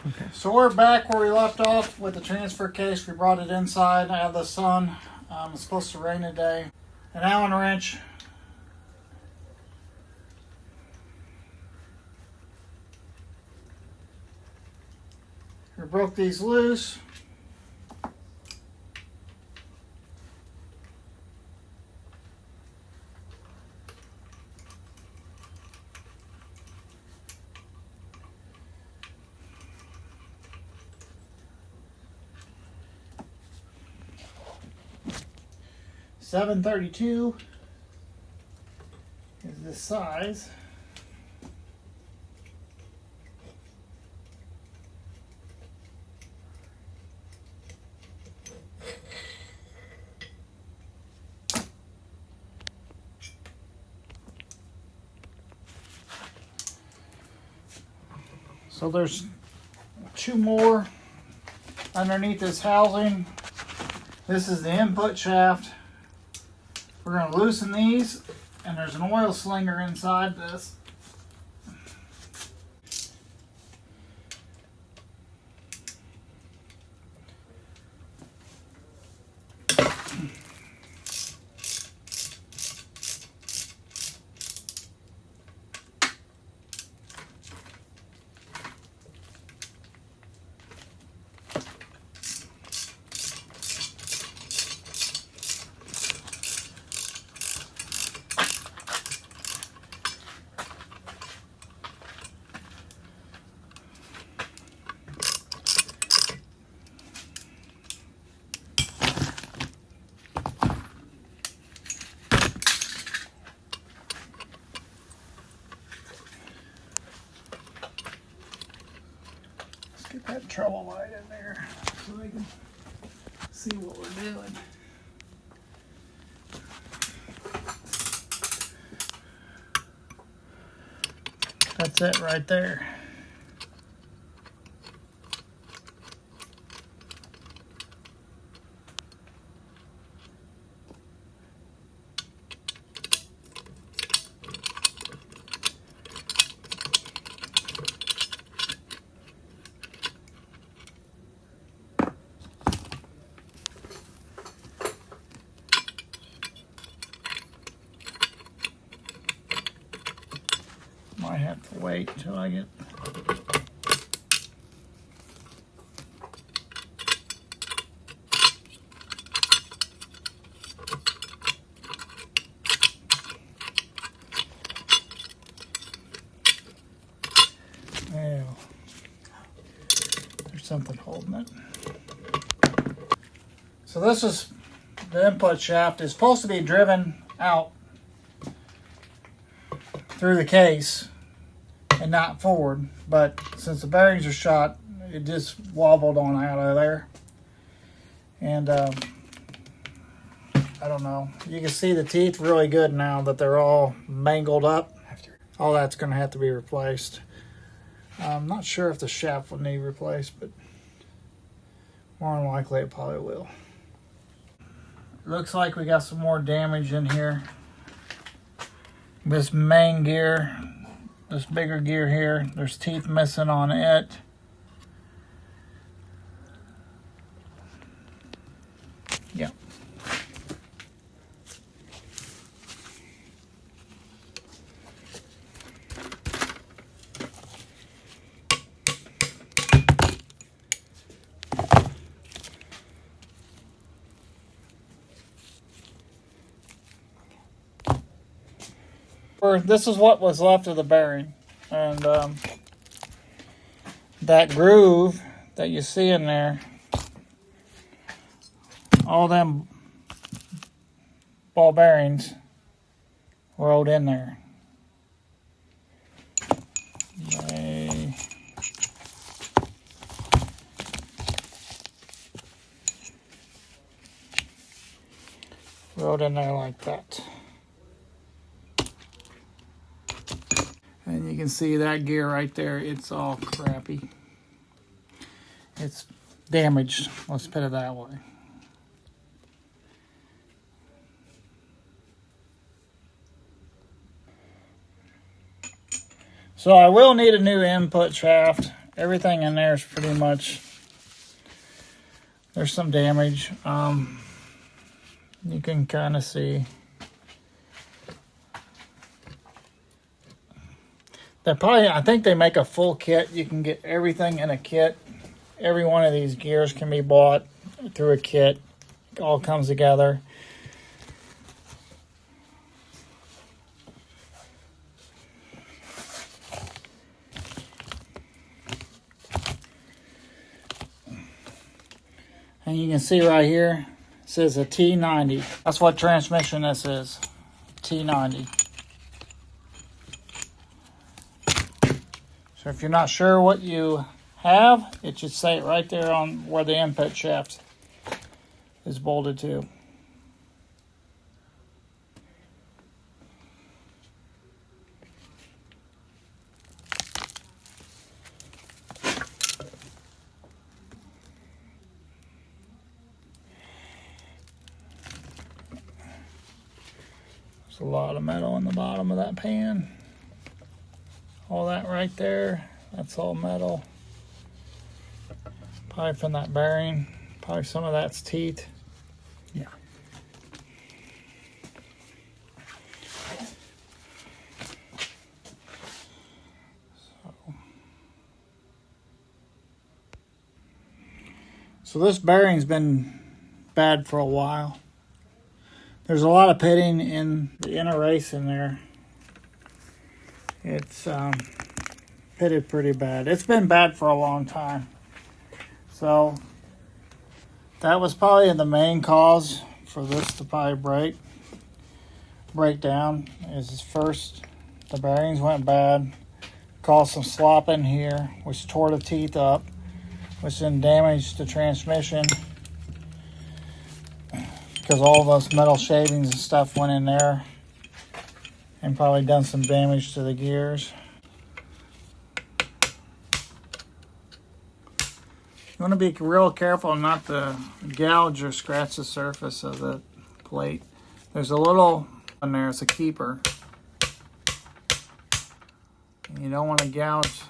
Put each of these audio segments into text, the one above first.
Okay. So we're back where we left off with the transfer case. We brought it inside out of the sun. It's supposed to rain today. An Allen wrench. We broke these loose. .732 is this size. So there's two more underneath this housing. This is the input shaft. We're going to loosen these, and there's an oil slinger inside this. Get that trouble light in there so we can see what we're doing. That's it right there. Might have to wait until I get there's something holding it. So this is the input shaft. It's supposed to be driven out through the case and not forward, but since the bearings are shot, it just wobbled on out of there. And I don't know, you can see the teeth really good now that they're all mangled up. All that's going to have to be replaced. I'm not sure if the shaft will need replaced, but more than likely it probably will. Looks like we got some more damage in here. This main gear, this bigger gear here, there's teeth missing on it. Yeah. This is what was left of the bearing, and that groove that you see in there, all them ball bearings rolled in there. They rolled in there like that. And you can see that gear right there, it's all crappy. It's damaged, let's put it that way. So I will need a new input shaft, everything in there is pretty much, there's some damage. You can kind of see. I think they make a full kit. You can get everything in a kit. Every one of these gears can be bought through a kit. It all comes together. And you can see right here, it says a T-90. That's what transmission this is, T-90. So if you're not sure what you have, it should say it right there on where the input shaft is bolted to. There's a lot of metal on the bottom of that pan. All that right there, that's all metal. Probably from that bearing. Probably some of that's teeth. Yeah. So this bearing's been bad for a while. There's a lot of pitting in the inner race in there. It's pitted pretty bad. It's been bad for a long time. So that was probably the main cause for this to probably break down. Is first the bearings went bad, caused some slop in here, which tore the teeth up, which then damaged the transmission because all those metal shavings and stuff went in there and probably done some damage to the gears. You want to be real careful not to gouge or scratch the surface of the plate. There's a little in there, it's a keeper. You don't want to gouge.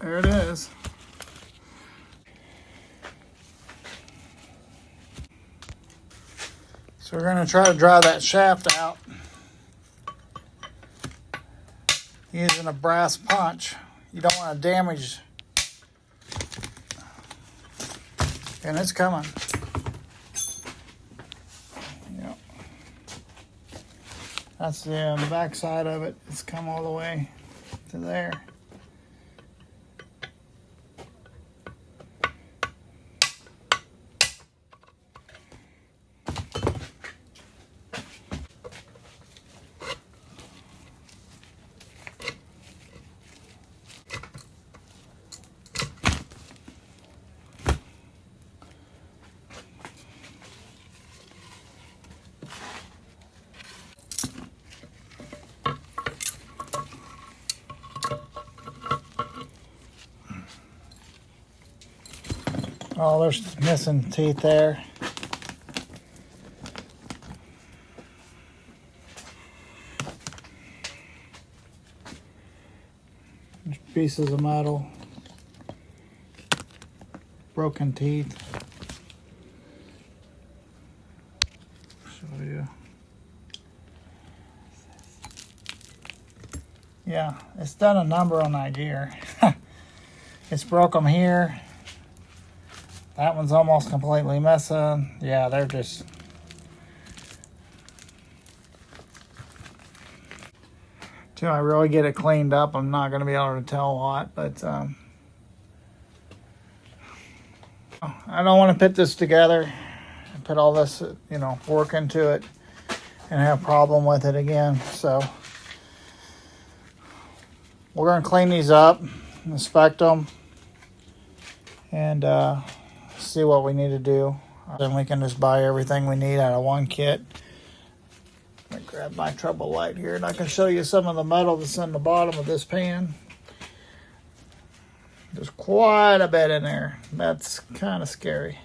There it is. So we're going to try to dry that shaft out using a brass punch. You don't want to damage, and it's coming. Yep. That's the back side of it. It's come all the way to there. Oh, there's missing teeth there. There's pieces of metal. Broken teeth. Show you. Yeah, it's done a number on that gear. It's broke them here. That one's almost completely missing. Yeah, they're just... Till I really get it cleaned up, I'm not going to be able to tell a lot, but I don't want to put this together and put all this, you know, work into it and have a problem with it again. So we're going to clean these up, inspect them, and see what we need to do. Then we can just buy everything we need out of one kit. Let me grab my trouble light here and I can show you some of the metal that's in the bottom of this pan. There's quite a bit in there. That's kind of scary.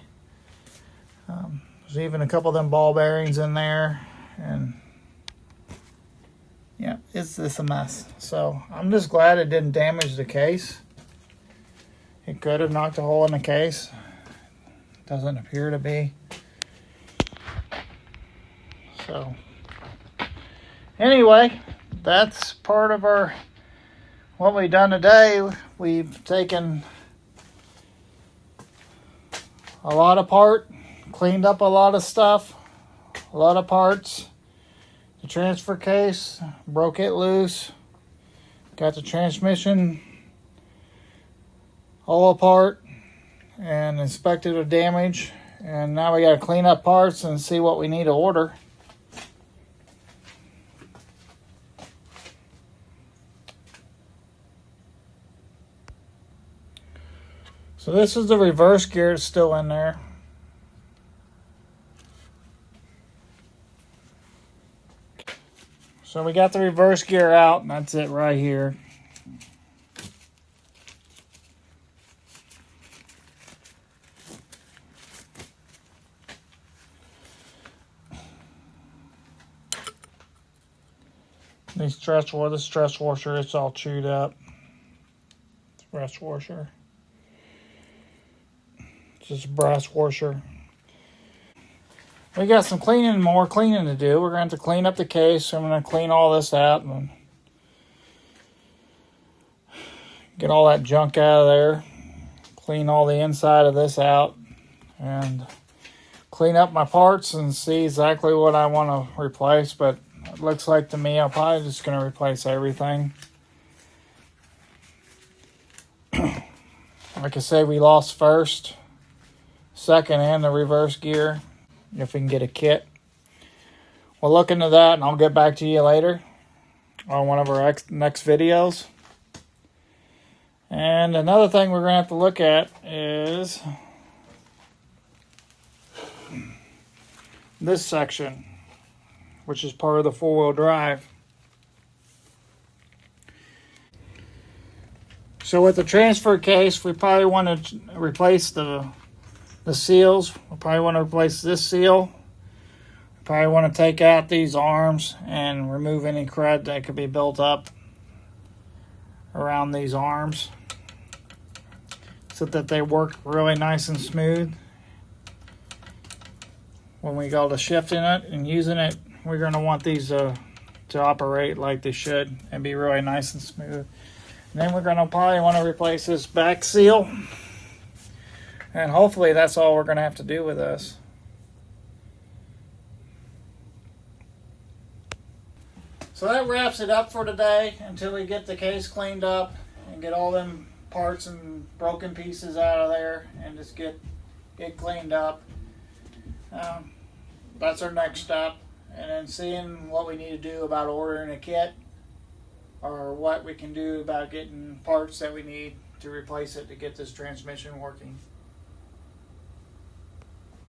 There's There's even a couple of them ball bearings in there, and yeah, it's just a mess. So I'm just glad it didn't damage the case. It could have knocked a hole in the case. Doesn't appear to be. So anyway, that's part of what we've done today. We've taken a lot apart, cleaned up a lot of stuff, a lot of parts. The transfer case, broke it loose. Got the transmission all apart and inspected the damage. And now we got to clean up parts and see what we need to order. So this is the reverse gear. It's still in there. So we got the reverse gear out, and that's it right here. The stress washer, it's all chewed up. Stress washer. Just a brass washer. We got some more cleaning to do. We're going to have to clean up the case. So I'm going to clean all this out and get all that junk out of there. Clean all the inside of this out and clean up my parts and see exactly what I want to replace. But it looks like to me I'm probably just going to replace everything. Like I say, we lost first, second, and the reverse gear. If we can get a kit, we'll look into that, and I'll get back to you later on one of our next videos. And another thing we're going to have to look at is this section, which is part of the four-wheel drive. So with the transfer case, we probably want to replace the seals. We'll probably want to replace this seal. Probably want to take out these arms and remove any crud that could be built up around these arms so that they work really nice and smooth. When we go to shifting it and using it, we're going to want these to operate like they should and be really nice and smooth. And then we're going to probably want to replace this back seal. And hopefully that's all we're going to have to do with this. So that wraps it up for today until we get the case cleaned up and get all them parts and broken pieces out of there and just get cleaned up. That's our next step. And then seeing what we need to do about ordering a kit or what we can do about getting parts that we need to replace it to get this transmission working.